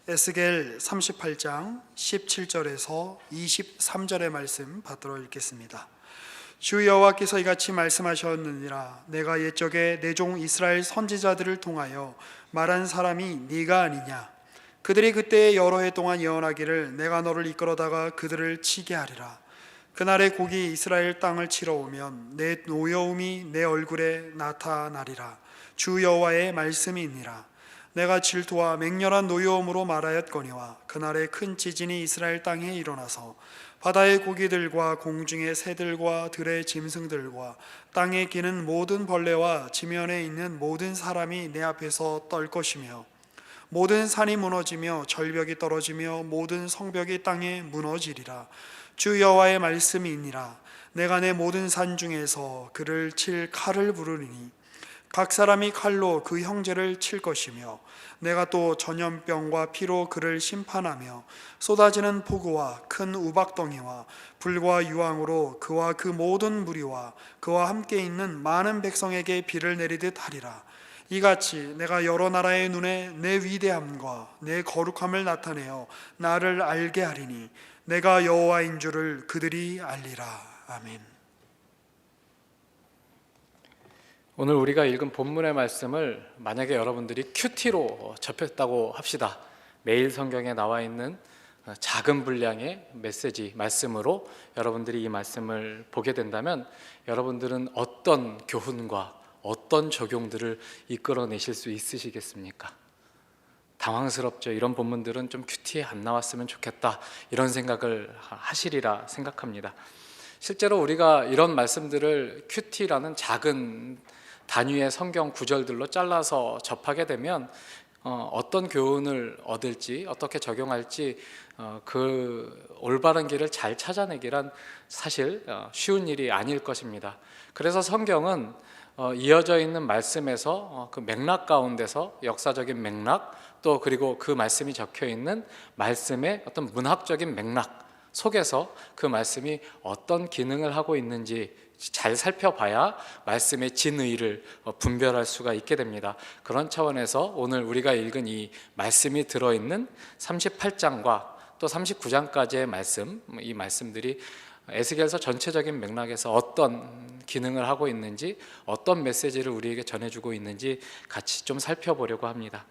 에스겔 38장 17절에서 23절의 말씀 받들어 읽겠습니다. 주 여호와께서 이같이 말씀하셨느니라. 내가 옛적에 내 종 이스라엘 선지자들을 통하여 말한 사람이 네가 아니냐. 그들이 그때 여러 해 동안 예언하기를 내가 너를 이끌어다가 그들을 치게 하리라. 그날에 곡이 이스라엘 땅을 치러 오면 내 노여움이 내 얼굴에 나타나리라. 주 여호와의 말씀이니라. 내가 질투와 맹렬한 노여움으로 말하였거니와 그날에 큰 지진이 이스라엘 땅에 일어나서 바다의 고기들과 공중의 새들과 들의 짐승들과 땅에 기는 모든 벌레와 지면에 있는 모든 사람이 내 앞에서 떨 것이며 모든 산이 무너지며 절벽이 떨어지며 모든 성벽이 땅에 무너지리라. 주 여호와의 말씀이니라. 내가 내 모든 산 중에서 그를 칠 칼을 부르리니 각 사람이 칼로 그 형제를 칠 것이며 내가 또 전염병과 피로 그를 심판하며 쏟아지는 폭우와 큰 우박덩이와 불과 유황으로 그와 그 모든 무리와 그와 함께 있는 많은 백성에게 비를 내리듯 하리라. 이같이 내가 여러 나라의 눈에 내 위대함과 내 거룩함을 나타내어 나를 알게 하리니 내가 여호와인 줄을 그들이 알리라. 아멘. 오늘 우리가 읽은 본문의 말씀을 만약에 여러분들이 큐티로 접했다고 합시다. 매일 성경에 나와 있는 작은 분량의 메시지, 말씀으로 여러분들이 이 말씀을 보게 된다면 여러분들은 어떤 교훈과 어떤 적용들을 이끌어내실 수 있으시겠습니까? 당황스럽죠. 이런 본문들은 좀 큐티에 안 나왔으면 좋겠다, 이런 생각을 하시리라 생각합니다. 실제로 우리가 이런 말씀들을 큐티라는 작은 단위의 성경 구절들로 잘라서 접하게 되면 어떤 교훈을 얻을지, 어떻게 적용할지 그 올바른 길을 잘 찾아내기란 사실 쉬운 일이 아닐 것입니다. 그래서 성경은 이어져 있는 말씀에서 그 맥락 가운데서 역사적인 맥락, 또 그리고 그 말씀이 적혀 있는 말씀의 어떤 문학적인 맥락 속에서 그 말씀이 어떤 기능을 하고 있는지 잘 살펴봐야 말씀의 진의를 분별할 수가 있게 됩니다. 그런 차원에서 오늘 우리가 읽은 이 말씀이 들어있는 38장과 또 39장까지의 말씀, 이 말씀들이 에스겔서 전체적인 맥락에서 어떤 기능을 하고 있는지, 어떤 메시지를 우리에게 전해주고 있는지 같이 좀 살펴보려고 합니다.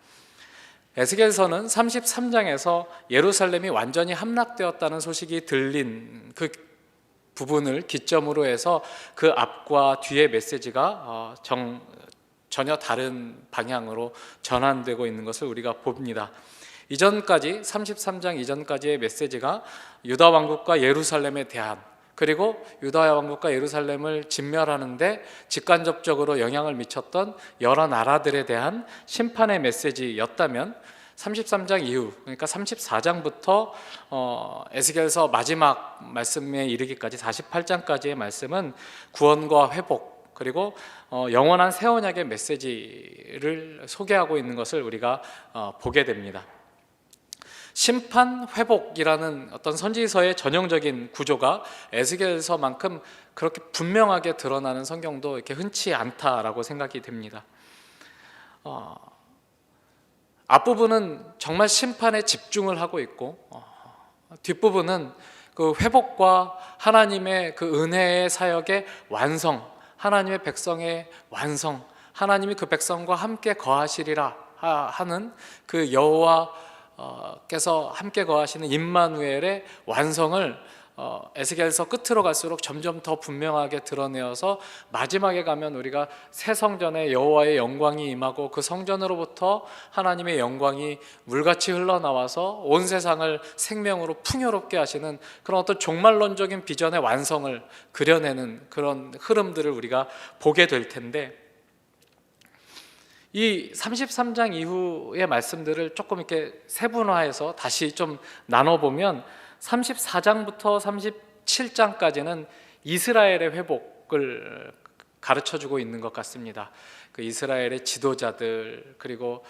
에스겔서는 33장에서 예루살렘이 완전히 함락되었다는 소식이 들린 그 부분을 기점으로 해서 그 앞과 뒤의 메시지가 전혀 다른 방향으로 전환되고 있는 것을 우리가 봅니다. 이전까지 33장 이전까지의 메시지가 유다 왕국과 예루살렘에 대한, 그리고 유다 왕국과 예루살렘을 진멸하는데 직간접적으로 영향을 미쳤던 여러 나라들에 대한 심판의 메시지였다면 33장 이후, 그러니까 34장부터 에스겔서 마지막 말씀에 이르기까지 48장까지의 말씀은 구원과 회복, 그리고 영원한 새 언약의 메시지를 소개하고 있는 것을 우리가 보게 됩니다. 심판, 회복이라는 어떤 선지서의 전형적인 구조가 에스겔서만큼 그렇게 분명하게 드러나는 성경도 이렇게 흔치 않다라고 생각이 됩니다. 앞부분은 정말 심판에 집중을 하고 있고 뒷부분은 그 회복과 하나님의 그 은혜의 사역의 완성, 하나님의 백성의 완성, 하나님이 그 백성과 함께 거하시리라 하는 그 여호와께서 함께 거하시는 임마누엘의 완성을 에스겔서 끝으로 갈수록 점점 더 분명하게 드러내어서 마지막에 가면 우리가 새 성전에 여호와의 영광이 임하고 그 성전으로부터 하나님의 영광이 물같이 흘러나와서 온 세상을 생명으로 풍요롭게 하시는 그런 어떤 종말론적인 비전의 완성을 그려내는 그런 흐름들을 우리가 보게 될 텐데, 이 33장 이후의 말씀들을 조금 이렇게 세분화해서 다시 좀 나눠보면 34장부터 37장까지는 이스라엘의 회복을 가르쳐주고 있는 것 같습니다. 그 이스라엘의 지도자들, 그리고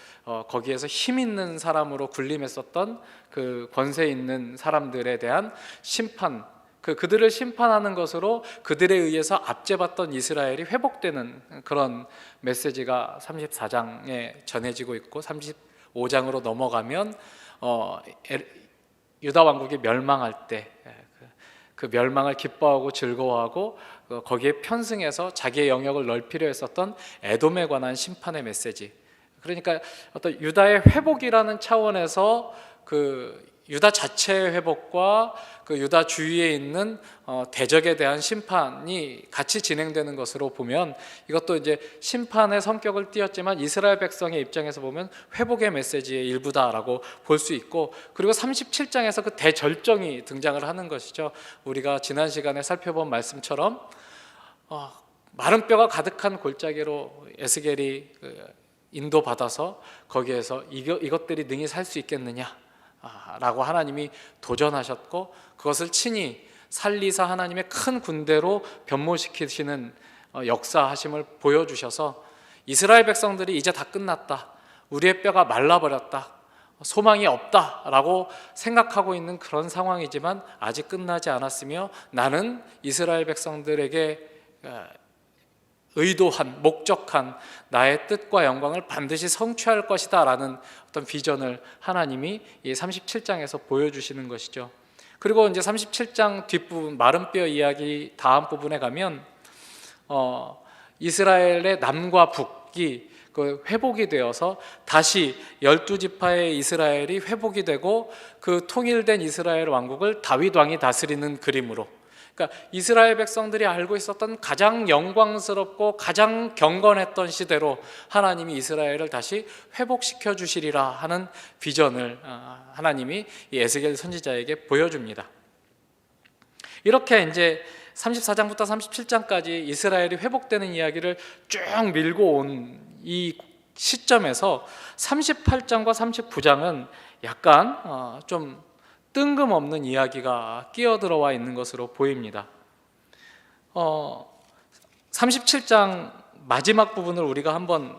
거기에서 힘 있는 사람으로 군림했었던 그 권세 있는 사람들에 대한 심판, 그들을 심판하는 것으로 그들에 의해서 압제받던 이스라엘이 회복되는 그런 메시지가 34장에 전해지고 있고, 5장으로 넘어가면 유다 왕국이 멸망할 때 그 멸망을 기뻐하고 즐거워하고 거기에 편승해서 자기의 영역을 넓히려 했었던 에돔에 관한 심판의 메시지. 그러니까 어떤 유다의 회복이라는 차원에서 그 유다 자체의 회복과 그 유다 주위에 있는 대적에 대한 심판이 같이 진행되는 것으로 보면 이것도 이제 심판의 성격을 띠었지만 이스라엘 백성의 입장에서 보면 회복의 메시지의 일부다라고 볼 수 있고, 그리고 37장에서 그 대절정이 등장을 하는 것이죠. 우리가 지난 시간에 살펴본 말씀처럼 마른 뼈가 가득한 골짜기로 에스겔이 인도받아서 거기에서 이것들이 능히 살 수 있겠느냐 라고 하나님이 도전하셨고, 그것을 친히 살리사 하나님의 큰 군대로 변모시키시는 역사하심을 보여주셔서 이스라엘 백성들이 이제 다 끝났다, 우리의 뼈가 말라버렸다, 소망이 없다라고 생각하고 있는 그런 상황이지만 아직 끝나지 않았으며, 나는 이스라엘 백성들에게 의도한, 목적한 나의 뜻과 영광을 반드시 성취할 것이다 라는 어떤 비전을 하나님이 이 37장에서 보여주시는 것이죠. 그리고 이제 37장 뒷부분 마른 뼈 이야기 다음 부분에 가면 이스라엘의 남과 북이 그 회복이 되어서 다시 12지파의 이스라엘이 회복이 되고 그 통일된 이스라엘 왕국을 다윗 왕이 다스리는 그림으로, 그러니까 이스라엘 백성들이 알고 있었던 가장 영광스럽고 가장 경건했던 시대로 하나님이 이스라엘을 다시 회복시켜 주시리라 하는 비전을 하나님이 이 에스겔 선지자에게 보여줍니다. 이렇게 이제 34장부터 37장까지 이스라엘이 회복되는 이야기를 쭉 밀고 온 이 시점에서 38장과 39장은 약간 좀 뜬금없는 이야기가 끼어들어와 있는 것으로 보입니다. 37장 마지막 부분을 우리가 한번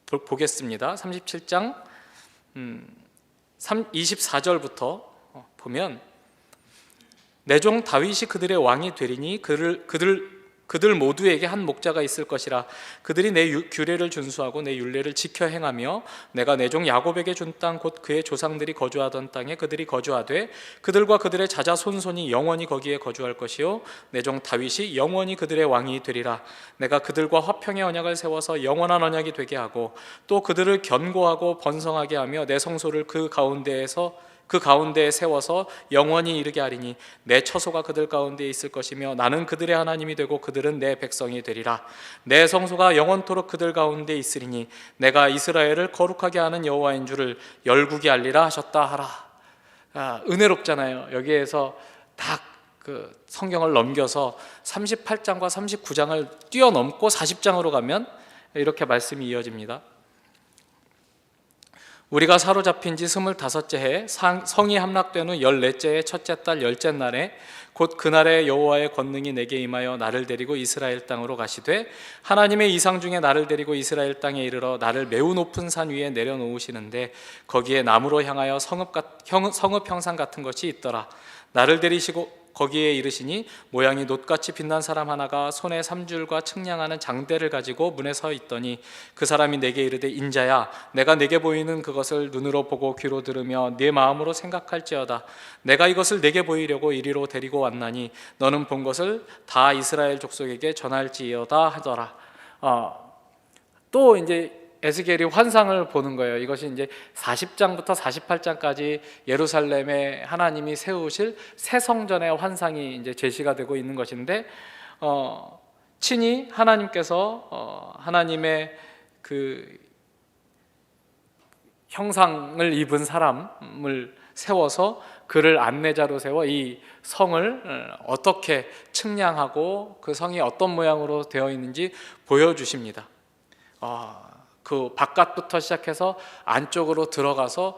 보겠습니다. 37장 24절부터 보면, 내 종 다윗이 그들의 왕이 되리니 그들 모두에게 한 목자가 있을 것이라. 그들이 내 규례를 준수하고 내 율례를 지켜 행하며 내가 내 종 야곱에게 준 땅 곧 그의 조상들이 거주하던 땅에 그들이 거주하되 그들과 그들의 자자 손손이 영원히 거기에 거주할 것이요 내 종 다윗이 영원히 그들의 왕이 되리라. 내가 그들과 화평의 언약을 세워서 영원한 언약이 되게 하고 또 그들을 견고하고 번성하게 하며 내 성소를 그 가운데에 세워서 영원히 이르게 하리니 내 처소가 그들 가운데에 있을 것이며 나는 그들의 하나님이 되고 그들은 내 백성이 되리라. 내 성소가 영원토록 그들 가운데 있으리니 내가 이스라엘을 거룩하게 하는 여호와인 줄을 열국이 알리라 하셨다 하라. 은혜롭잖아요. 여기에서 딱 그 성경을 넘겨서 38장과 39장을 뛰어넘고 40장으로 가면 이렇게 말씀이 이어집니다. 우리가 사로잡힌 지 25째 해 성이 함락된 후 14째 해 첫째 달 10째 날에 곧 그날에 여호와의 권능이 내게 임하여 나를 데리고 이스라엘 땅으로 가시되 하나님의 이상 중에 나를 데리고 이스라엘 땅에 이르러 나를 매우 높은 산 위에 내려놓으시는데 거기에 나무로 향하여 성읍 형상 같은 것이 있더라. 나를 데리시고 거기에 이르시니 모양이 놋같이 빛난 사람 하나가 손에 삼줄과 측량하는 장대를 가지고 문에 서 있더니 그 사람이 내게 이르되 인자야 내가 내게 보이는 그것을 눈으로 보고 귀로 들으며 네 마음으로 생각할지어다. 내가 이것을 내게 보이려고 이리로 데리고 왔나니 너는 본 것을 다 이스라엘 족속에게 전할지어다 하더라. 또 이제 에스겔이 환상을 보는 거예요. 이것이 이제 40장부터 48장까지 예루살렘에 하나님이 세우실 새 성전의 환상이 이제 제시가 되고 있는 것인데, 친히 하나님께서 하나님의 그 형상을 입은 사람을 세워서 그를 안내자로 세워 이 성을 어떻게 측량하고 그 성이 어떤 모양으로 되어 있는지 보여주십니다. 그 바깥부터 시작해서 안쪽으로 들어가서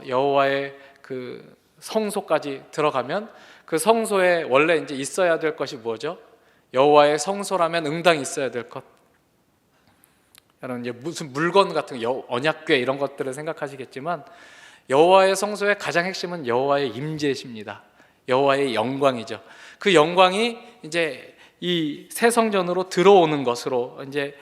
여호와의 그 성소까지 들어가면 그 성소에 원래 이제 있어야 될 것이 뭐죠? 여호와의 성소라면 응당 있어야 될 것. 여러분 이제 무슨 물건 같은 언약궤 이런 것들을 생각하시겠지만 여호와의 성소의 가장 핵심은 여호와의 임재십니다. 여호와의 영광이죠. 그 영광이 이제 이 새 성전으로 들어오는 것으로 이제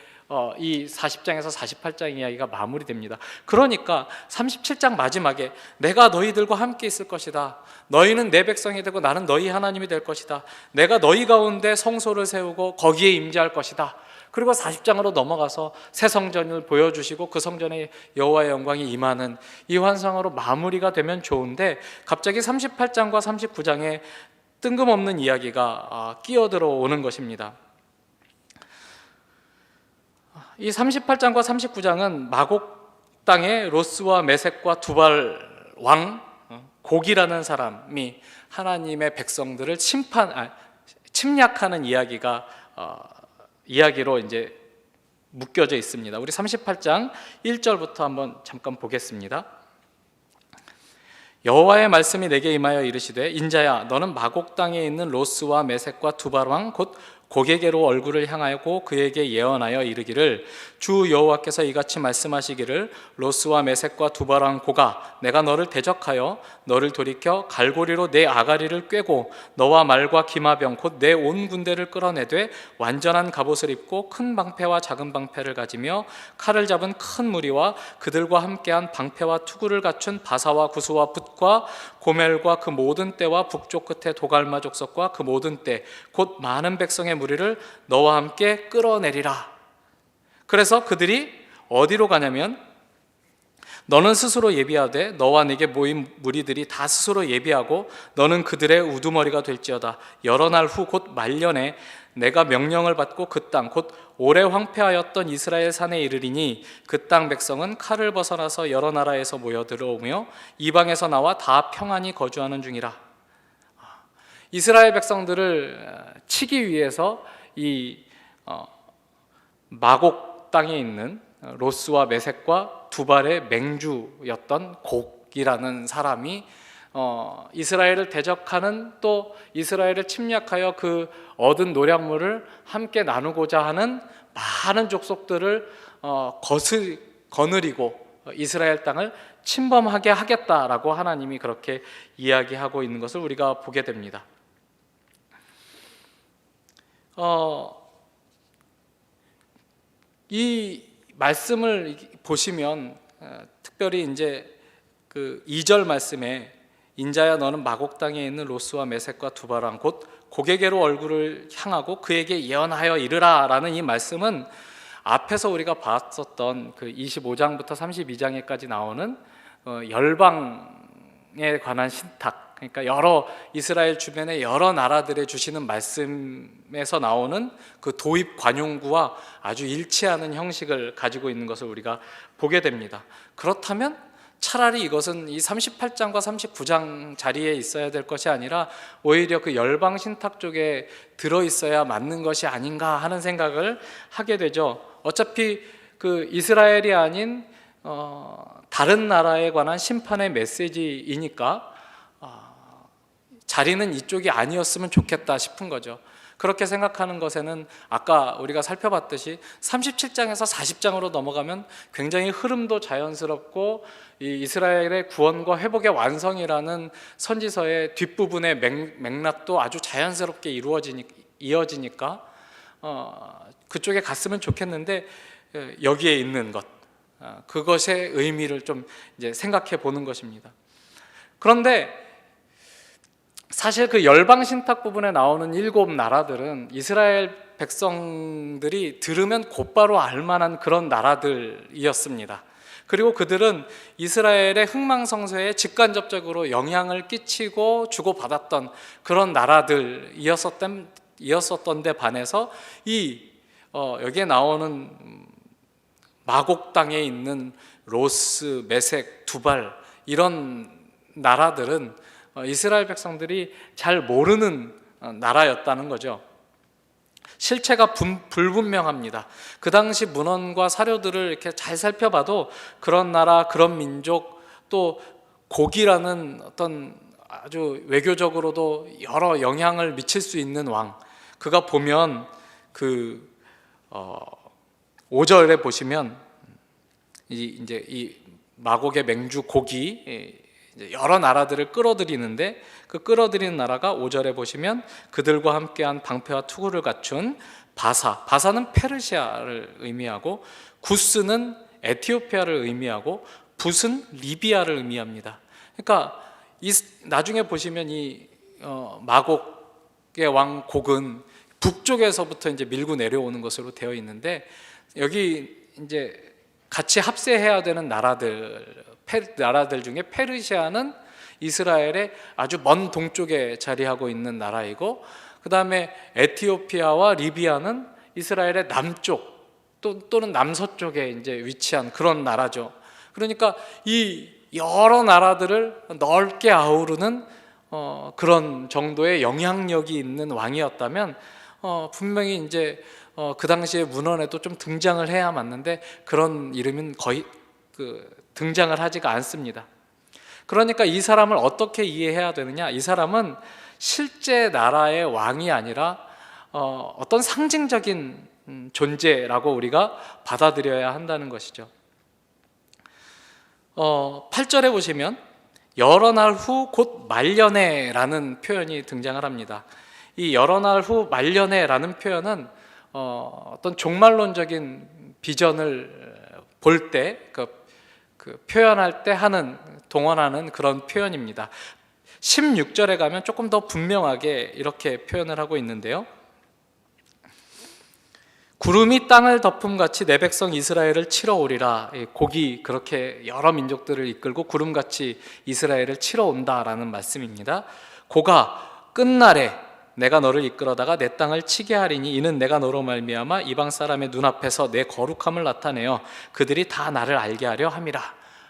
이 40장에서 48장 이야기가 마무리됩니다. 그러니까 37장 마지막에 내가 너희들과 함께 있을 것이다. 너희는 내 백성이 되고 나는 너희 하나님이 될 것이다. 내가 너희 가운데 성소를 세우고 거기에 임재할 것이다. 그리고 40장으로 넘어가서 새 성전을 보여주시고 그 성전에 여호와의 영광이 임하는 이 환상으로 마무리가 되면 좋은데, 갑자기 38장과 39장에 뜬금없는 이야기가 끼어들어 오는 것입니다. 이 38장과 39장은 마곡 땅에 로스와 메섹과 두발 왕 곡이라는 사람이 하나님의 백성들을 침략하는 이야기로 이제 묶여져 있습니다. 우리 38장 1절부터 한번 잠깐 보겠습니다. 여호와의 말씀이 내게 임하여 이르시되, 인자야, 너는 마곡 땅에 있는 로스와 메섹과 두발 왕 곧 고게게로 얼굴을 향하고 그에게 예언하여 이르기를, 주 여호와께서 이같이 말씀하시기를, 로스와 메섹과 두발 왕 고가, 내가 너를 대적하여 너를 돌이켜 갈고리로 내 아가리를 꿰고 너와 말과 기마병 곧 내 온 군대를 끌어내되 완전한 갑옷을 입고 큰 방패와 작은 방패를 가지며 칼을 잡은 큰 무리와 그들과 함께한 방패와 투구를 갖춘 바사와 구스와 붓과 고멜과 그 모든 떼와 북쪽 끝에 도갈마 족속과 그 모든 떼 곧 많은 백성의 무리를 너와 함께 끌어내리라. 그래서 그들이 어디로 가냐면, 너는 스스로 예비하되 너와 네게 모인 무리들이 다 스스로 예비하고 너는 그들의 우두머리가 될지어다. 여러 날 후 곧 말년에 내가 명령을 받고 그 땅 곧 오래 황폐하였던 이스라엘 산에 이르리니 그 땅 백성은 칼을 벗어나서 여러 나라에서 모여 들어오며 이방에서 나와 다 평안히 거주하는 중이라. 이스라엘 백성들을 치기 위해서 이 마곡 땅에 있는 로스와 메섹과 두발의 맹주였던 곡이라는 사람이 이스라엘을 대적하는, 또 이스라엘을 침략하여 그 얻은 노략물을 함께 나누고자 하는 많은 족속들을 거느리고 이스라엘 땅을 침범하게 하겠다라고 하나님이 그렇게 이야기하고 있는 것을 우리가 보게 됩니다. 이 말씀을 보시면 특별히 이제 그 2절 말씀에, 인자야 너는 마곡 땅에 있는 로스와 메섹과 두발 왕 곧 고게게로 얼굴을 향하고 그에게 예언하여 이르라라는 이 말씀은 앞에서 우리가 봤었던 그 25장부터 32장에까지 나오는 열방에 관한 신탁, 그러니까 여러 이스라엘 주변의 여러 나라들에 주시는 말씀에서 나오는 그 도입 관용구와 아주 일치하는 형식을 가지고 있는 것을 우리가 보게 됩니다. 그렇다면 차라리 이것은 이 38장과 39장 자리에 있어야 될 것이 아니라 오히려 그 열방 신탁 쪽에 들어 있어야 맞는 것이 아닌가 하는 생각을 하게 되죠. 어차피 그 이스라엘이 아닌 다른 나라에 관한 심판의 메시지이니까 자리는 이쪽이 아니었으면 좋겠다 싶은 거죠. 그렇게 생각하는 것에는 아까 우리가 살펴봤듯이 37장에서 40장으로 넘어가면 굉장히 흐름도 자연스럽고 이 이스라엘의 구원과 회복의 완성이라는 선지서의 뒷부분의 맥락도 아주 자연스럽게 이어지니까 그쪽에 갔으면 좋겠는데, 여기에 있는 것, 그것의 의미를 좀 이제 생각해 보는 것입니다. 그런데 사실 그 열방 신탁 부분에 나오는 7 나라들은 이스라엘 백성들이 들으면 곧바로 알만한 그런 나라들이었습니다. 그리고 그들은 이스라엘의 흥망성쇠에 직간접적으로 영향을 끼치고 주고받았던 그런 나라들이었던 데 반해서 여기에 나오는 마곡 땅에 있는 로스, 메섹, 두발 이런 나라들은 이스라엘 백성들이 잘 모르는 나라였다는 거죠. 실체가 불분명합니다. 그 당시 문헌과 사료들을 이렇게 잘 살펴봐도 그런 나라, 그런 민족, 또 곡이라는 어떤 아주 외교적으로도 여러 영향을 미칠 수 있는 왕, 그가 보면 그 5절에 보시면 이제 이 마곡의 맹주 곡이 여러 나라들을 끌어들이는데, 그 끌어들이는 나라가 5절에 보시면 그들과 함께한 방패와 투구를 갖춘 바사는 페르시아를 의미하고, 구스는 에티오피아를 의미하고, 붓은 리비아를 의미합니다. 그러니까 나중에 보시면 이 마곡의 왕 곡은 북쪽에서부터 이제 밀고 내려오는 것으로 되어 있는데, 여기 이제 같이 합세해야 되는 나라들 중에 페르시아는 이스라엘의 아주 먼 동쪽에 자리하고 있는 나라이고, 그 다음에 에티오피아와 리비아는 이스라엘의 남쪽 또는 남서쪽에 이제 위치한 그런 나라죠. 그러니까 이 여러 나라들을 넓게 아우르는 그런 정도의 영향력이 있는 왕이었다면 분명히 이제 그 당시에 문헌에도 좀 등장을 해야 맞는데, 그런 이름은 거의 등장을 하지가 않습니다. 그러니까 이 사람을 어떻게 이해해야 되느냐? 이 사람은 실제 나라의 왕이 아니라 어떤 상징적인 존재라고 우리가 받아들여야 한다는 것이죠. 8절에 보시면 여러 날 후 곧 말년에라는 표현이 등장을 합니다. 이 여러 날 후 말년에라는 표현은 어떤 종말론적인 비전을 볼 때 그 표현할 때 동원하는 그런 표현입니다. 16절에 가면 조금 더 분명하게 이렇게 표현을 하고 있는데요. 구름이 땅을 덮음같이 내 백성 이스라엘을 치러 오리라. 곡이 그렇게 여러 민족들을 이끌고 구름같이 이스라엘을 치러 온다라는 말씀입니다. 고가 끝날에 내가 너를 이끌어다가 내 땅을 치게 하리니 이는 내가 너로 말미암아 이방 사람의 눈앞에서 내 거룩함을 나타내어 그들이 다 나를 알게 하려 함이라.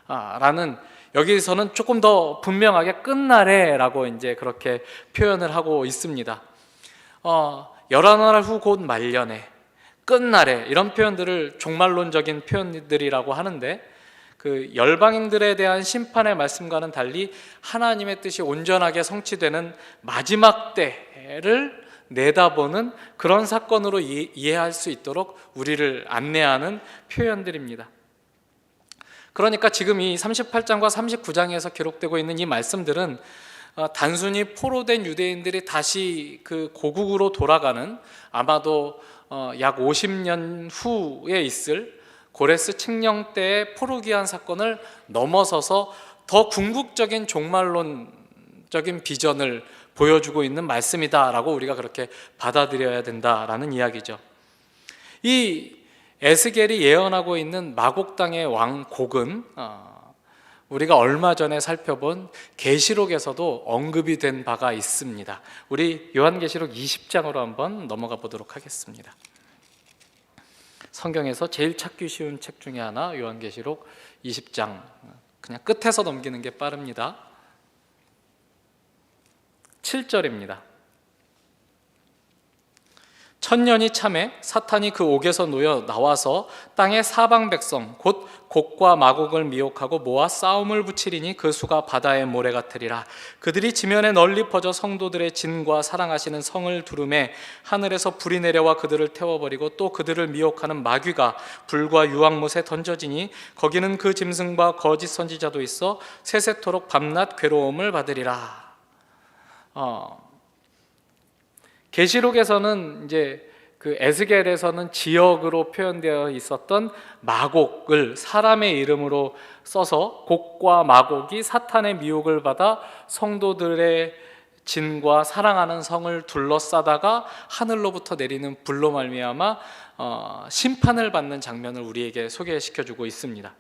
라는, 여기서는 조금 더 분명하게 끝날에 라고 이제 그렇게 표현을 하고 있습니다. 여러 날 후 곧 말년에, 끝날에, 이런 표현들을 종말론적인 표현들이라고 하는데, 그 열방인들에 대한 심판의 말씀과는 달리 하나님의 뜻이 온전하게 성취되는 마지막 때를 내다보는 그런 사건으로 이해할 수 있도록 우리를 안내하는 표현들입니다. 그러니까 지금 이 38장과 39장에서 기록되고 있는 이 말씀들은 단순히 포로된 유대인들이 다시 그 고국으로 돌아가는, 아마도 약 50년 후에 있을 고레스 칙령 때의 포르기안 사건을 넘어서서 더 궁극적인 종말론적인 비전을 보여주고 있는 말씀이다라고 우리가 그렇게 받아들여야 된다라는 이야기죠. 이 에스겔이 예언하고 있는 마곡 땅의 왕 곡은 우리가 얼마 전에 살펴본 계시록에서도 언급이 된 바가 있습니다. 우리 요한계시록 20장으로 한번 넘어가 보도록 하겠습니다. 성경에서 제일 찾기 쉬운 책 중에 하나, 요한계시록 20장. 그냥 끝에서 넘기는 게 빠릅니다. 7절입니다. 천년이 참에 사탄이 그 옥에서 놓여 나와서 땅의 사방 백성 곧 곡과 마곡을 미혹하고 모아 싸움을 붙이리니 그 수가 바다의 모래 같으리라. 그들이 지면에 널리 퍼져 성도들의 진과 사랑하시는 성을 두름에 하늘에서 불이 내려와 그들을 태워버리고 또 그들을 미혹하는 마귀가 불과 유황못에 던져지니 거기는 그 짐승과 거짓 선지자도 있어 세세토록 밤낮 괴로움을 받으리라. 계시록에서는 이제 그 에스겔에서는 지역으로 표현되어 있었던 마곡을 사람의 이름으로 써서 곡과 마곡이 사탄의 미혹을 받아 성도들의 진과 사랑하는 성을 둘러싸다가 하늘로부터 내리는 불로 말미암아 심판을 받는 장면을 우리에게 소개시켜주고 있습니다.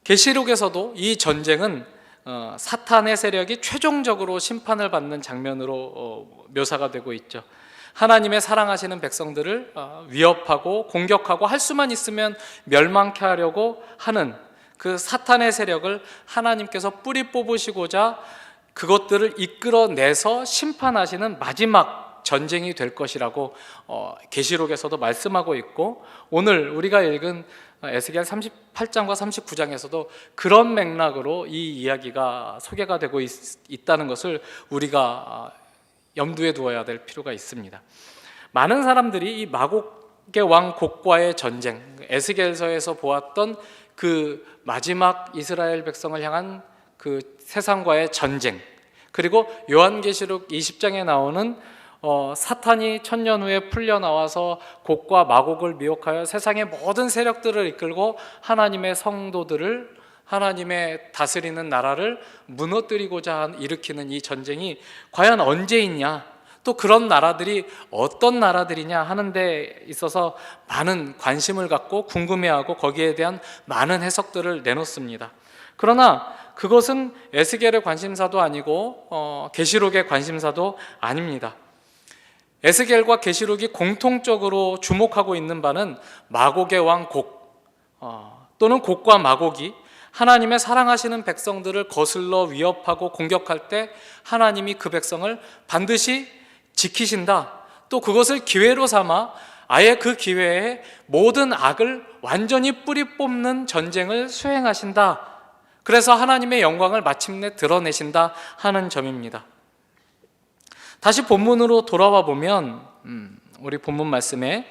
계시록에서도 이 전쟁은 사탄의 세력이 최종적으로 심판을 받는 장면으로 묘사가 되고 있죠. 하나님의 사랑하시는 백성들을 위협하고 공격하고 할 수만 있으면 멸망케 하려고 하는 그 사탄의 세력을 하나님께서 뿌리 뽑으시고자 그것들을 이끌어내서 심판하시는 마지막 전쟁이 될 것이라고 계시록에서도 말씀하고 있고, 오늘 우리가 읽은 에스겔 38장과 39장에서도 그런 맥락으로 이 이야기가 소개가 되고 있다는 것을 우리가 염두에 두어야 될 필요가 있습니다. 많은 사람들이 이 마곡의 왕 곡과의 전쟁, 에스겔서에서 보았던 그 마지막 이스라엘 백성을 향한 그 세상과의 전쟁, 그리고 요한계시록 20장에 나오는 사탄이 천년 후에 풀려 나와서 곡과 마곡을 미혹하여 세상의 모든 세력들을 이끌고 하나님의 성도들을, 하나님의 다스리는 나라를 무너뜨리고자 일으키는 이 전쟁이 과연 언제 있냐, 또 그런 나라들이 어떤 나라들이냐 하는 데 있어서 많은 관심을 갖고 궁금해하고 거기에 대한 많은 해석들을 내놓습니다. 그러나 그것은 에스겔의 관심사도 아니고 계시록의 관심사도 아닙니다. 에스겔과 계시록이 공통적으로 주목하고 있는 바는 마곡의 왕 곡, 또는 곡과 마곡이 하나님의 사랑하시는 백성들을 거슬러 위협하고 공격할 때 하나님이 그 백성을 반드시 지키신다, 또 그것을 기회로 삼아 아예 그 기회에 모든 악을 완전히 뿌리 뽑는 전쟁을 수행하신다, 그래서 하나님의 영광을 마침내 드러내신다 하는 점입니다. 다시 본문으로 돌아와 보면 우리 본문 말씀에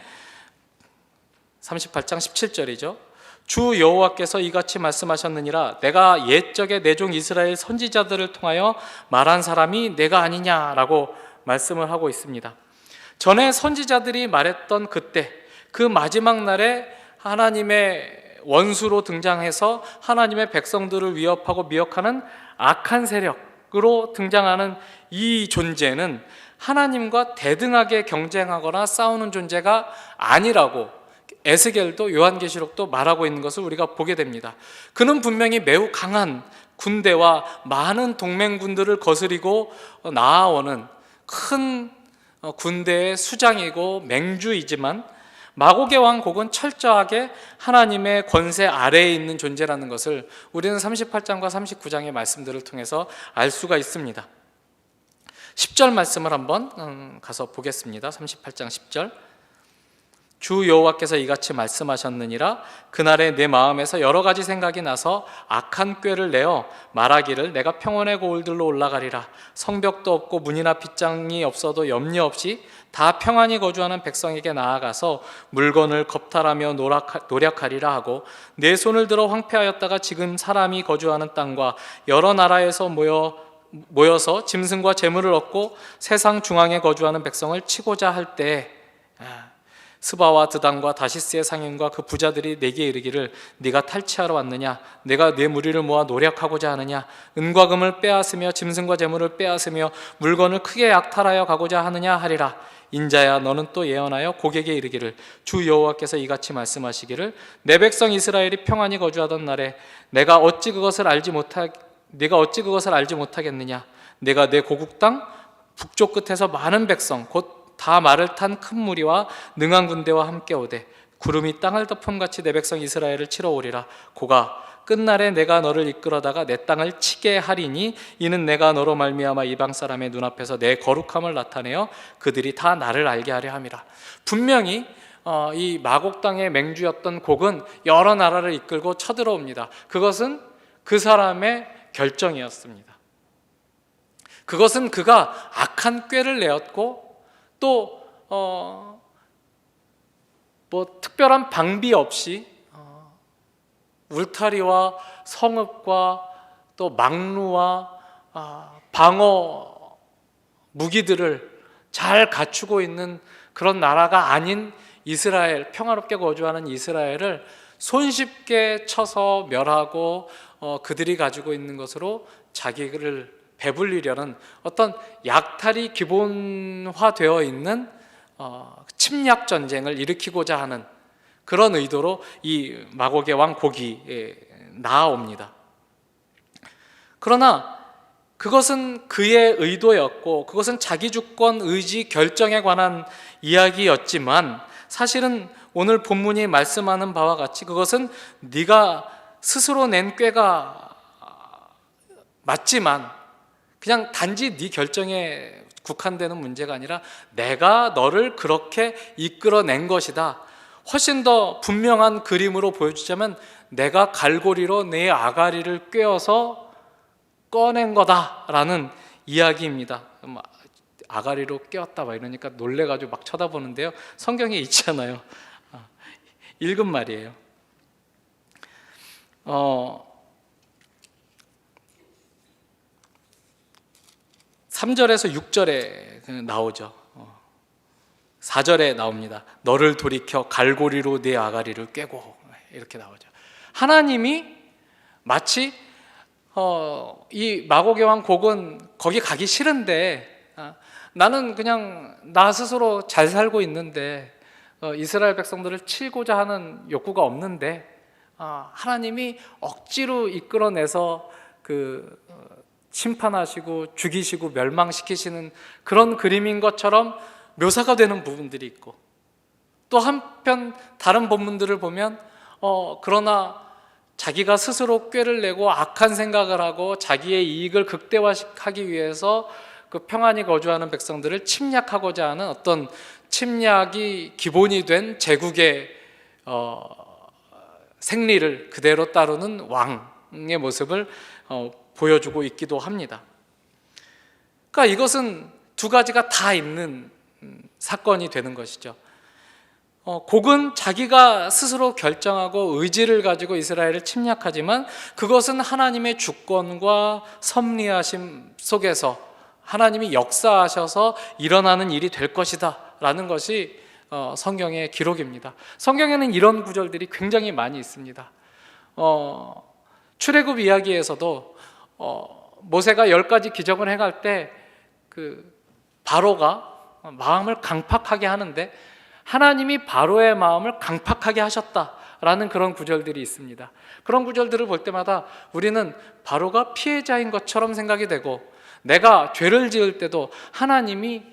38장 17절이죠. 주 여호와께서 이같이 말씀하셨느니라, 내가 옛적에 내 종 이스라엘 선지자들을 통하여 말한 사람이 내가 아니냐라고 말씀을 하고 있습니다. 전에 선지자들이 말했던 그때 그 마지막 날에 하나님의 원수로 등장해서 하나님의 백성들을 위협하고 미혹하는 악한 세력으로 등장하는 이 존재는 하나님과 대등하게 경쟁하거나 싸우는 존재가 아니라고 에스겔도 요한계시록도 말하고 있는 것을 우리가 보게 됩니다. 그는 분명히 매우 강한 군대와 많은 동맹군들을 거스리고 나아오는 큰 군대의 수장이고 맹주이지만 마곡의 왕 곡은 철저하게 하나님의 권세 아래에 있는 존재라는 것을 우리는 38장과 39장의 말씀들을 통해서 알 수가 있습니다. 10절 말씀을 한번 가서 보겠습니다. 38장 10절. 주 여호와께서 이같이 말씀하셨느니라, 그날에 내 마음에서 여러 가지 생각이 나서 악한 꾀를 내어 말하기를 내가 평원의 고을들로 올라가리라. 성벽도 없고 문이나 빗장이 없어도 염려 없이 다 평안히 거주하는 백성에게 나아가서 물건을 겁탈하며 노력하리라 하고, 내 손을 들어 황폐하였다가 지금 사람이 거주하는 땅과 여러 나라에서 모여서 짐승과 재물을 얻고 세상 중앙에 거주하는 백성을 치고자 할 때, 스바와 드단과 다시스의 상인과 그 부자들이 내게 이르기를 네가 탈취하러 왔느냐, 내가 내 무리를 모아 노력하고자 하느냐, 은과 금을 빼앗으며 짐승과 재물을 빼앗으며 물건을 크게 약탈하여 가고자 하느냐 하리라. 인자야, 너는 또 예언하여 고객에게 이르기를 주 여호와께서 이같이 말씀하시기를 내 백성 이스라엘이 평안히 거주하던 날에 네가 어찌 그것을 알지 못하겠느냐. 내가 내 고국 땅 북쪽 끝에서 많은 백성 곧 다 말을 탄 큰 무리와 능한 군대와 함께 오되 구름이 땅을 덮음같이 내 백성 이스라엘을 치러 오리라. 고가 끝날에 내가 너를 이끌어다가 내 땅을 치게 하리니 이는 내가 너로 말미암아 이방 사람의 눈앞에서 내 거룩함을 나타내어 그들이 다 나를 알게 하려 함이라. 분명히 이 마곡 땅의 맹주였던 곡은 여러 나라를 이끌고 쳐들어옵니다. 그것은 그 사람의 결정이었습니다. 그것은 그가 악한 꾀를 내었고 또 특별한 방비 없이 울타리와 성읍과 또 망루와 방어 무기들을 잘 갖추고 있는 그런 나라가 아닌 이스라엘, 평화롭게 거주하는 이스라엘을 손쉽게 쳐서 멸하고 그들이 가지고 있는 것으로 자기를 배불리려는 어떤 약탈이 기본화되어 있는 침략 전쟁을 일으키고자 하는 그런 의도로 이 마곡의 왕 곡이 나아옵니다. 그러나 그것은 그의 의도였고 그것은 자기 주권 의지 결정에 관한 이야기였지만 사실은 오늘 본문이 말씀하는 바와 같이 그것은 네가 스스로 낸 꾀가 맞지만 그냥 단지 네 결정에 국한되는 문제가 아니라 내가 너를 그렇게 이끌어낸 것이다. 훨씬 더 분명한 그림으로 보여주자면 내가 갈고리로 내 아가리를 꿰어서 꺼낸 거다라는 이야기입니다. 아가리로 꿰었다 막 이러니까 놀래가지고 막 쳐다보는데요. 성경에 있잖아요. 읽은 말이에요. 3절에서 6절에 나오죠. 4절에 나옵니다. 너를 돌이켜 갈고리로 네 아가리를 꿰고, 이렇게 나오죠. 하나님이 마치 이 마고의 왕 곡은 거기 가기 싫은데, 나는 그냥 나 스스로 잘 살고 있는데 이스라엘 백성들을 치고자 하는 욕구가 없는데 하나님이 억지로 이끌어내서 심판하시고 죽이시고 멸망시키시는 그런 그림인 것처럼 묘사가 되는 부분들이 있고, 또 한편 다른 본문들을 보면 그러나 자기가 스스로 꾀를 내고 악한 생각을 하고 자기의 이익을 극대화하기 위해서 그 평안히 거주하는 백성들을 침략하고자 하는 어떤 침략이 기본이 된 제국의 생리를 그대로 따르는 왕의 모습을 보여주고 있기도 합니다. 그러니까 이것은 두 가지가 다 있는 사건이 되는 것이죠. 곡은 자기가 스스로 결정하고 의지를 가지고 이스라엘을 침략하지만 그것은 하나님의 주권과 섭리하심 속에서 하나님이 역사하셔서 일어나는 일이 될 것이다 라는 것이 성경의 기록입니다. 성경에는 이런 구절들이 굉장히 많이 있습니다. 출애굽 이야기에서도 모세가 10가지 기적을 행할 때 바로가 마음을 강팍하게 하는데 하나님이 바로의 마음을 강팍하게 하셨다라는 그런 구절들이 있습니다. 그런 구절들을 볼 때마다 우리는 바로가 피해자인 것처럼 생각이 되고, 내가 죄를 지을 때도 하나님이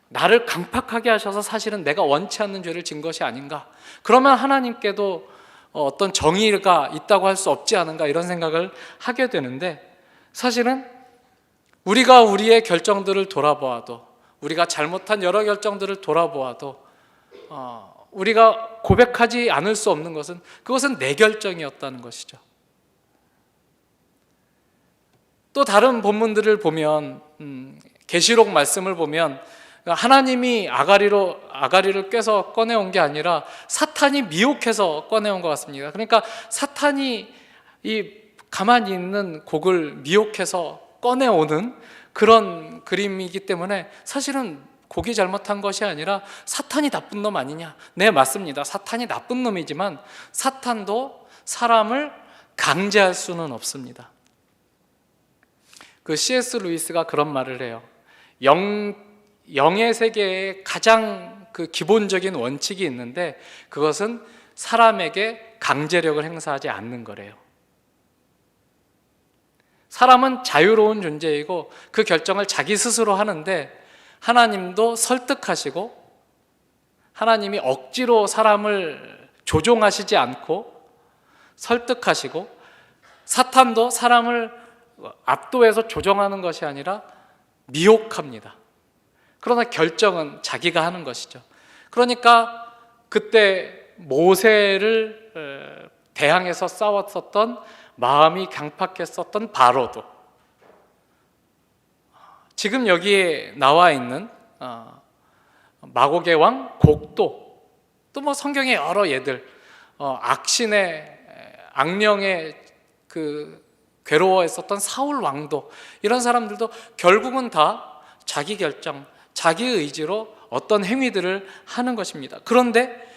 나를 강팍하게 하셔서 사실은 내가 원치 않는 죄를 지은 것이 아닌가, 그러면 하나님께도 어떤 정의가 있다고 할 수 없지 않은가, 이런 생각을 하게 되는데, 사실은 우리가 우리의 결정들을 돌아보아도, 우리가 잘못한 여러 결정들을 돌아보아도 우리가 고백하지 않을 수 없는 것은 그것은 내 결정이었다는 것이죠. 또 다른 본문들을 보면 계시록 말씀을 보면 하나님이 아가리를 꿰서 꺼내온 게 아니라 사탄이 미혹해서 꺼내온 것 같습니다. 그러니까 사탄이 이 가만히 있는 곡을 미혹해서 꺼내오는 그런 그림이기 때문에 사실은 곡이 잘못한 것이 아니라 사탄이 나쁜 놈 아니냐? 네, 맞습니다. 사탄이 나쁜 놈이지만 사탄도 사람을 강제할 수는 없습니다. C.S. 루이스가 그런 말을 해요. 영의 세계에 가장 기본적인 원칙이 있는데 그것은 사람에게 강제력을 행사하지 않는 거래요. 사람은 자유로운 존재이고 그 결정을 자기 스스로 하는데, 하나님도 설득하시고 하나님이 억지로 사람을 조종하시지 않고 설득하시고, 사탄도 사람을 압도해서 조정하는 것이 아니라 미혹합니다. 그러나 결정은 자기가 하는 것이죠. 그러니까 그때 모세를 대항해서 싸웠었던, 마음이 강팍했었던 바로도, 지금 여기에 나와 있는 마고의 왕 곡도, 또 성경의 여러 예들, 악령의 괴로워했었던 사울 왕도, 이런 사람들도 결국은 다 자기 결정, 자기 의지로 어떤 행위들을 하는 것입니다. 그런데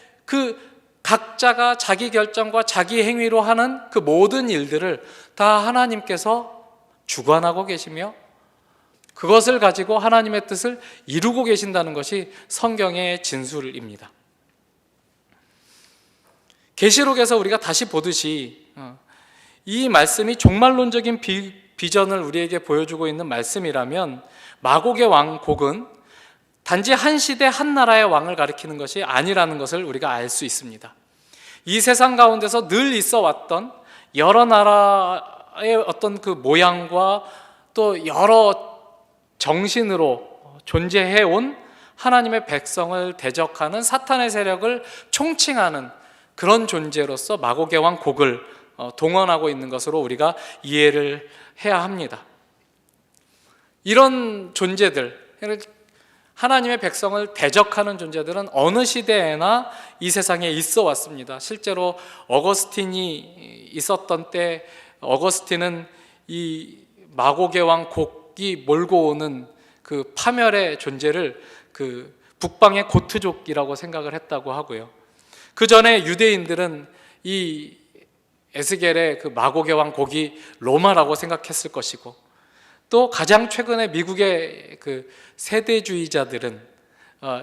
각자가 자기 결정과 자기 행위로 하는 그 모든 일들을 다 하나님께서 주관하고 계시며 그것을 가지고 하나님의 뜻을 이루고 계신다는 것이 성경의 진술입니다. 계시록에서 우리가 다시 보듯이 이 말씀이 종말론적인 비전을 우리에게 보여주고 있는 말씀이라면, 마곡의 왕 곡은 단지 한 시대 한 나라의 왕을 가리키는 것이 아니라는 것을 우리가 알 수 있습니다. 이 세상 가운데서 늘 있어 왔던 여러 나라의 어떤 그 모양과 또 여러 정신으로 존재해온 하나님의 백성을 대적하는 사탄의 세력을 총칭하는 그런 존재로서 마곡의 왕 곡을 동원하고 있는 것으로 우리가 이해를 해야 합니다. 이런 존재들, 하나님의 백성을 대적하는 존재들은 어느 시대에나 이 세상에 있어 왔습니다. 실제로 어거스틴이 있었던 때, 어거스틴은 이 마곡의 왕 곡이 몰고 오는 그 파멸의 존재를 그 북방의 고트족이라고 생각을 했다고 하고요. 그 전에 유대인들은 이 에스겔의 그 마곡의 왕 곡이 로마라고 생각했을 것이고, 또 가장 최근에 미국의 그 세대주의자들은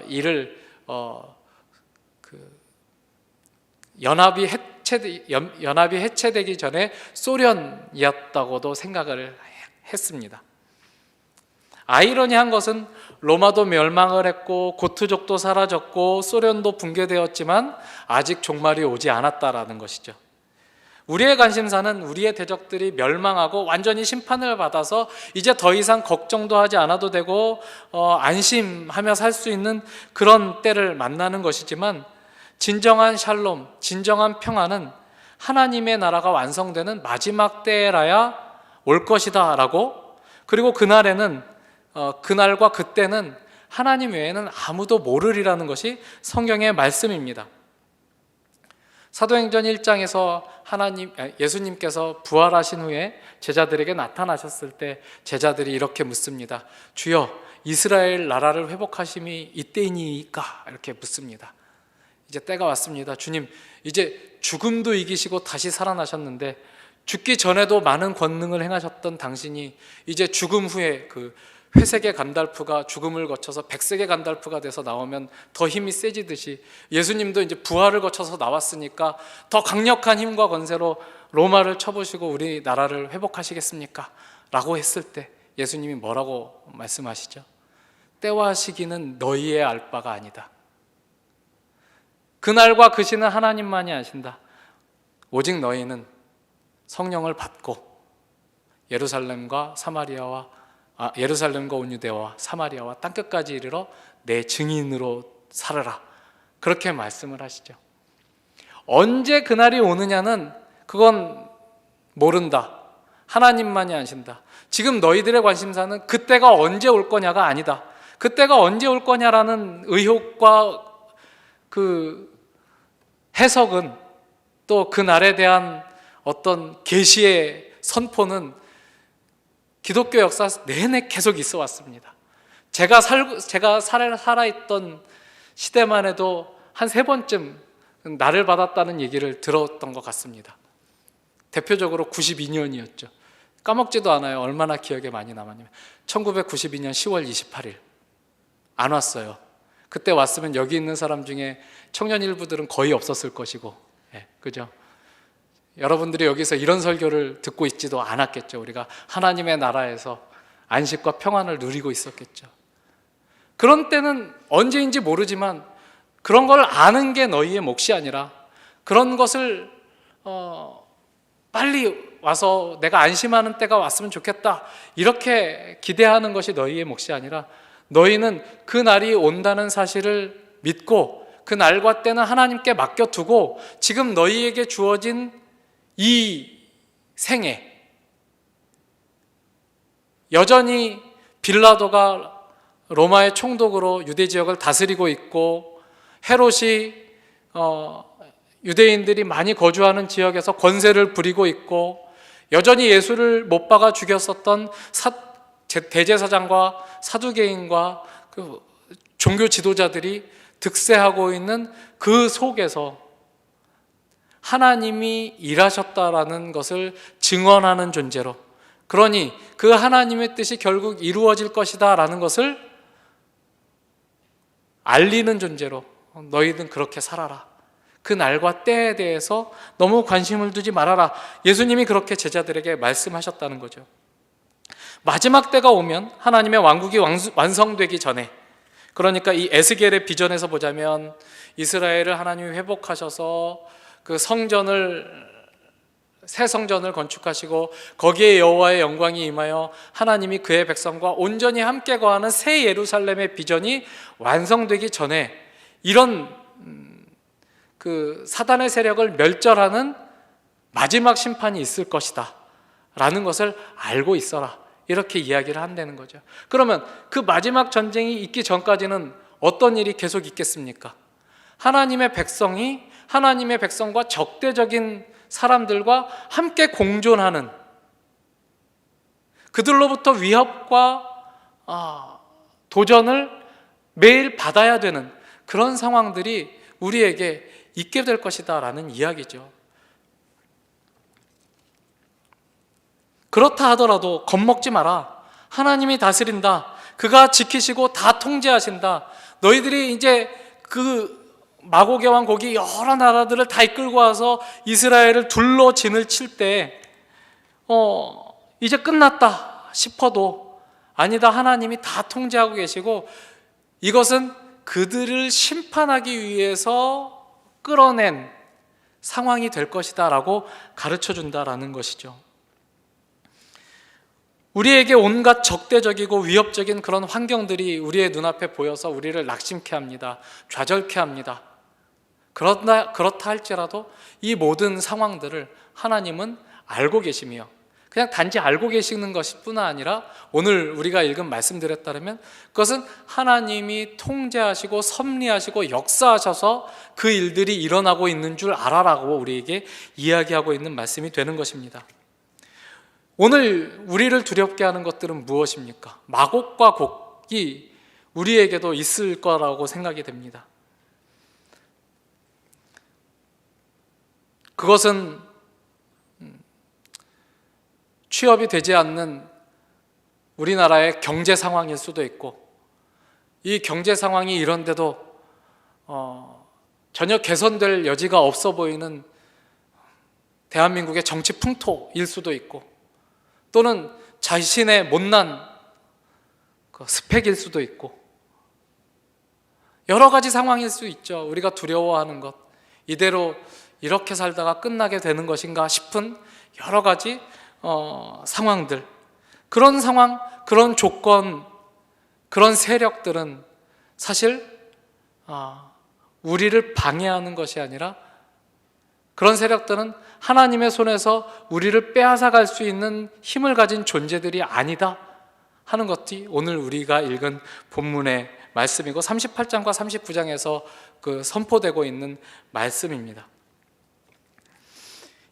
이를 연합이 해체되기 전에 소련이었다고도 생각을 했습니다. 아이러니한 것은 로마도 멸망을 했고 고트족도 사라졌고 소련도 붕괴되었지만 아직 종말이 오지 않았다라는 것이죠. 우리의 관심사는 우리의 대적들이 멸망하고 완전히 심판을 받아서 이제 더 이상 걱정도 하지 않아도 되고 안심하며 살 수 있는 그런 때를 만나는 것이지만, 진정한 샬롬, 진정한 평안은 하나님의 나라가 완성되는 마지막 때라야 올 것이다 라고, 그리고 그날에는 그날과 그때는 하나님 외에는 아무도 모르리라는 것이 성경의 말씀입니다. 사도행전 1장에서 예수님께서 부활하신 후에 제자들에게 나타나셨을 때 제자들이 이렇게 묻습니다. 주여, 이스라엘 나라를 회복하심이 이때이니까? 이렇게 묻습니다. 이제 때가 왔습니다. 주님, 이제 죽음도 이기시고 다시 살아나셨는데 죽기 전에도 많은 권능을 행하셨던 당신이 이제 죽음 후에 그 회색의 간달프가 죽음을 거쳐서 백색의 간달프가 돼서 나오면 더 힘이 세지듯이 예수님도 이제 부활을 거쳐서 나왔으니까 더 강력한 힘과 권세로 로마를 쳐부시고 우리 나라를 회복하시겠습니까? 라고 했을 때 예수님이 뭐라고 말씀하시죠? 때와 시기는 너희의 알 바가 아니다. 그날과 그 시는 하나님만이 아신다. 오직 너희는 성령을 받고 예루살렘과 온 유대와 사마리아와 땅끝까지 이르러 내 증인으로 살아라. 그렇게 말씀을 하시죠. 언제 그날이 오느냐는 그건 모른다. 하나님만이 아신다. 지금 너희들의 관심사는 그때가 언제 올 거냐가 아니다. 그때가 언제 올 거냐라는 의혹과 그 해석은, 또 그날에 대한 어떤 계시의 선포는 기독교 역사 내내 계속 있어 왔습니다. 제가 살아있던 시대만 해도 한 3번쯤 나를 받았다는 얘기를 들었던 것 같습니다. 대표적으로 92년이었죠. 까먹지도 않아요. 얼마나 기억에 많이 남았냐면 1992년 10월 28일 안 왔어요. 그때 왔으면 여기 있는 사람 중에 청년 일부들은 거의 없었을 것이고, 그죠? 여러분들이 여기서 이런 설교를 듣고 있지도 않았겠죠. 우리가 하나님의 나라에서 안식과 평안을 누리고 있었겠죠. 그런 때는 언제인지 모르지만 그런 걸 아는 게 너희의 몫이 아니라, 그런 것을 빨리 와서 내가 안심하는 때가 왔으면 좋겠다 이렇게 기대하는 것이 너희의 몫이 아니라, 너희는 그 날이 온다는 사실을 믿고 그 날과 때는 하나님께 맡겨두고 지금 너희에게 주어진 이 생에 여전히 빌라도가 로마의 총독으로 유대 지역을 다스리고 있고, 헤롯이 유대인들이 많이 거주하는 지역에서 권세를 부리고 있고, 여전히 예수를 못 박아 죽였었던 대제사장과 사두개인과 그 종교 지도자들이 득세하고 있는 그 속에서 하나님이 일하셨다라는 것을 증언하는 존재로, 그러니 그 하나님의 뜻이 결국 이루어질 것이다 라는 것을 알리는 존재로 너희는 그렇게 살아라. 그 날과 때에 대해서 너무 관심을 두지 말아라. 예수님이 그렇게 제자들에게 말씀하셨다는 거죠. 마지막 때가 오면 하나님의 왕국이 완성되기 전에, 그러니까 이 에스겔의 비전에서 보자면 이스라엘을 하나님이 회복하셔서 그 새 성전을 건축하시고 거기에 여호와의 영광이 임하여 하나님이 그의 백성과 온전히 함께 거하는 새 예루살렘의 비전이 완성되기 전에 이런 그 사단의 세력을 멸절하는 마지막 심판이 있을 것이다 라는 것을 알고 있어라, 이렇게 이야기를 한다는 거죠. 그러면 그 마지막 전쟁이 있기 전까지는 어떤 일이 계속 있겠습니까? 하나님의 백성과 적대적인 사람들과 함께 공존하는, 그들로부터 위협과 도전을 매일 받아야 되는 그런 상황들이 우리에게 있게 될 것이다 라는 이야기죠. 그렇다 하더라도 겁먹지 마라. 하나님이 다스린다. 그가 지키시고 다 통제하신다. 너희들이 이제 그 마고개 왕 거기 여러 나라들을 다 이끌고 와서 이스라엘을 둘러 진을 칠 때 이제 끝났다 싶어도 아니다. 하나님이 다 통제하고 계시고 이것은 그들을 심판하기 위해서 끌어낸 상황이 될 것이다 라고 가르쳐 준다라는 것이죠. 우리에게 온갖 적대적이고 위협적인 그런 환경들이 우리의 눈앞에 보여서 우리를 낙심케 합니다. 좌절케 합니다. 그렇다 할지라도 이 모든 상황들을 하나님은 알고 계시며 그냥 단지 알고 계시는 것뿐 아니라 오늘 우리가 읽은 말씀들에 따르면 그것은 하나님이 통제하시고 섭리하시고 역사하셔서 그 일들이 일어나고 있는 줄 알아라고 우리에게 이야기하고 있는 말씀이 되는 것입니다. 오늘 우리를 두렵게 하는 것들은 무엇입니까? 마곡과 곡이 우리에게도 있을 거라고 생각이 됩니다. 그것은 취업이 되지 않는 우리나라의 경제 상황일 수도 있고 이 경제 상황이 이런데도 전혀 개선될 여지가 없어 보이는 대한민국의 정치 풍토일 수도 있고 또는 자신의 못난 스펙일 수도 있고 여러 가지 상황일 수 있죠. 우리가 두려워하는 것, 이대로 이렇게 살다가 끝나게 되는 것인가 싶은 여러 가지 상황들, 그런 상황, 그런 조건, 그런 세력들은 사실 우리를 방해하는 것이 아니라 그런 세력들은 하나님의 손에서 우리를 빼앗아갈 수 있는 힘을 가진 존재들이 아니다 하는 것이 오늘 우리가 읽은 본문의 말씀이고 38장과 39장에서 그 선포되고 있는 말씀입니다.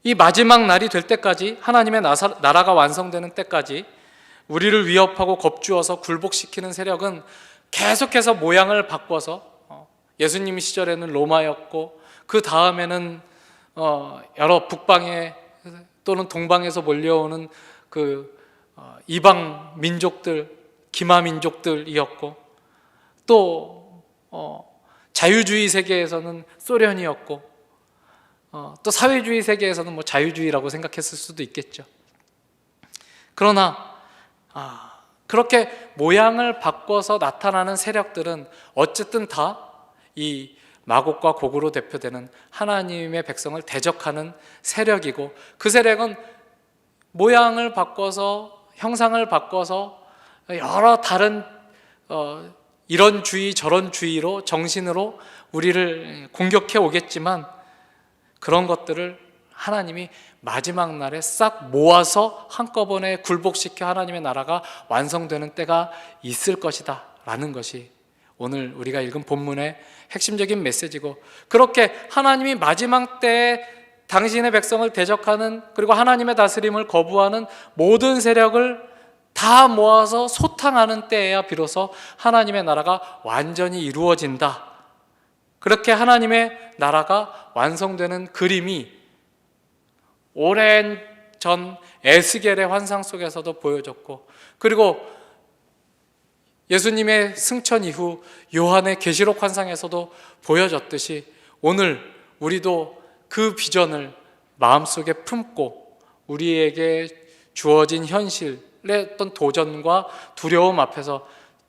이 마지막 날이 될 때까지, 하나님의 나라가 완성되는 때까지 우리를 위협하고 겁주어서 굴복시키는 세력은 계속해서 모양을 바꿔서 예수님 시절에는 로마였고 그 다음에는 여러 북방에 또는 동방에서 몰려오는 그 이방 민족들, 기마 민족들이었고 또 자유주의 세계에서는 소련이었고 또 사회주의 세계에서는 뭐 자유주의라고 생각했을 수도 있겠죠. 그러나 그렇게 모양을 바꿔서 나타나는 세력들은 어쨌든 다 이 마곡과 곡으로 대표되는 하나님의 백성을 대적하는 세력이고 그 세력은 모양을 바꿔서 형상을 바꿔서 여러 다른 이런 주의 저런 주의로 정신으로 우리를 공격해 오겠지만 그런 것들을 하나님이 마지막 날에 싹 모아서 한꺼번에 굴복시켜 하나님의 나라가 완성되는 때가 있을 것이다 라는 것이 오늘 우리가 읽은 본문의 핵심적인 메시지고, 그렇게 하나님이 마지막 때에 당신의 백성을 대적하는, 그리고 하나님의 다스림을 거부하는 모든 세력을 다 모아서 소탕하는 때에야 비로소 하나님의 나라가 완전히 이루어진다. 그렇게 하나님의 나라가 완성되는 그림이 오랜 전 에스겔의 환상 속에서도 보여졌고, 그리고 예수님의 승천 이후 요한의 계시록 환상에서도 보여졌듯이 오늘 우리도 그 비전을 마음속에 품고 우리에게 주어진 현실의 어떤 도전과 두려움 앞에서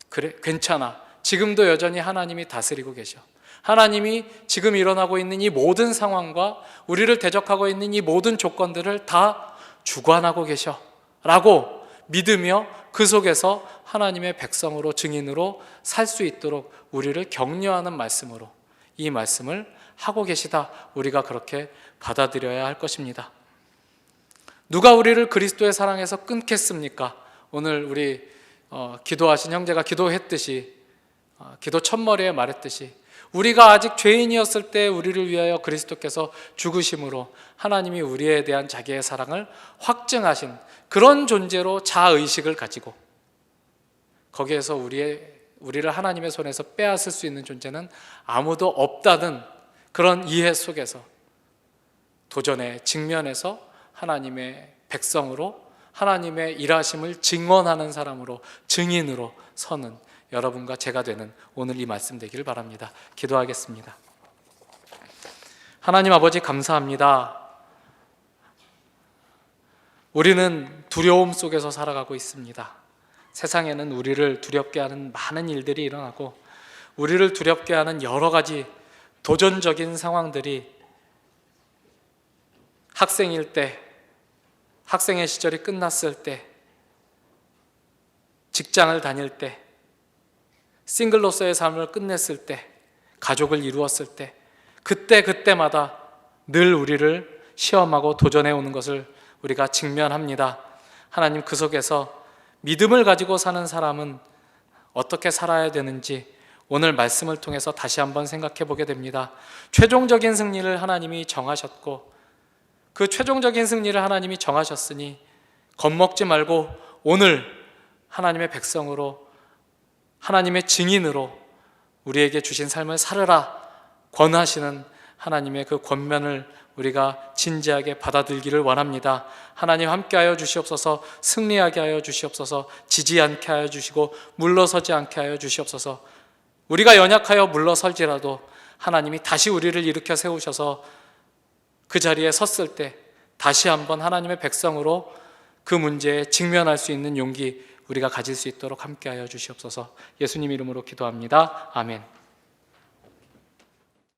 그래, 괜찮아, 지금도 여전히 하나님이 다스리고 계셔, 하나님이 지금 일어나고 있는 이 모든 상황과 우리를 대적하고 있는 이 모든 조건들을 다 주관하고 계셔 라고 믿으며 그 속에서 하나님의 백성으로, 증인으로 살 수 있도록 우리를 격려하는 말씀으로 이 말씀을 하고 계시다, 우리가 그렇게 받아들여야 할 것입니다. 누가 우리를 그리스도의 사랑에서 끊겠습니까? 오늘 우리 기도하신 형제가 기도했듯이, 기도 첫머리에 말했듯이 우리가 아직 죄인이었을 때 우리를 위하여 그리스도께서 죽으심으로 하나님이 우리에 대한 자기의 사랑을 확증하신 그런 존재로 자의식을 가지고 거기에서 우리의 우리를 하나님의 손에서 빼앗을 수 있는 존재는 아무도 없다는 그런 이해 속에서 도전에 직면해서 하나님의 백성으로 하나님의 일하심을 증언하는 사람으로, 증인으로 서는 여러분과 제가 되는 오늘 이 말씀 되기를 바랍니다. 기도하겠습니다. 하나님 아버지, 감사합니다. 우리는 두려움 속에서 살아가고 있습니다. 세상에는 우리를 두렵게 하는 많은 일들이 일어나고 우리를 두렵게 하는 여러 가지 도전적인 상황들이 학생일 때, 학생의 시절이 끝났을 때, 직장을 다닐 때, 싱글로서의 삶을 끝냈을 때, 가족을 이루었을 때, 그때마다 늘 우리를 시험하고 도전해 오는 것을 우리가 직면합니다. 하나님, 그 속에서 믿음을 가지고 사는 사람은 어떻게 살아야 되는지 오늘 말씀을 통해서 다시 한번 생각해 보게 됩니다. 최종적인 승리를 하나님이 정하셨고 그 최종적인 승리를 하나님이 정하셨으니 겁먹지 말고 오늘 하나님의 백성으로, 하나님의 증인으로 우리에게 주신 삶을 살으라 권하시는 하나님의 그 권면을 우리가 진지하게 받아들기를 원합니다. 하나님, 함께하여 주시옵소서. 승리하게 하여 주시옵소서. 지지 않게 하여 주시고 물러서지 않게 하여 주시옵소서. 우리가 연약하여 물러설지라도 하나님이 다시 우리를 일으켜 세우셔서 그 자리에 섰을 때 다시 한번 하나님의 백성으로 그 문제에 직면할 수 있는 용기 우리가 가질 수 있도록 함께하여 주시옵소서. 예수님 이름으로 기도합니다. 아멘.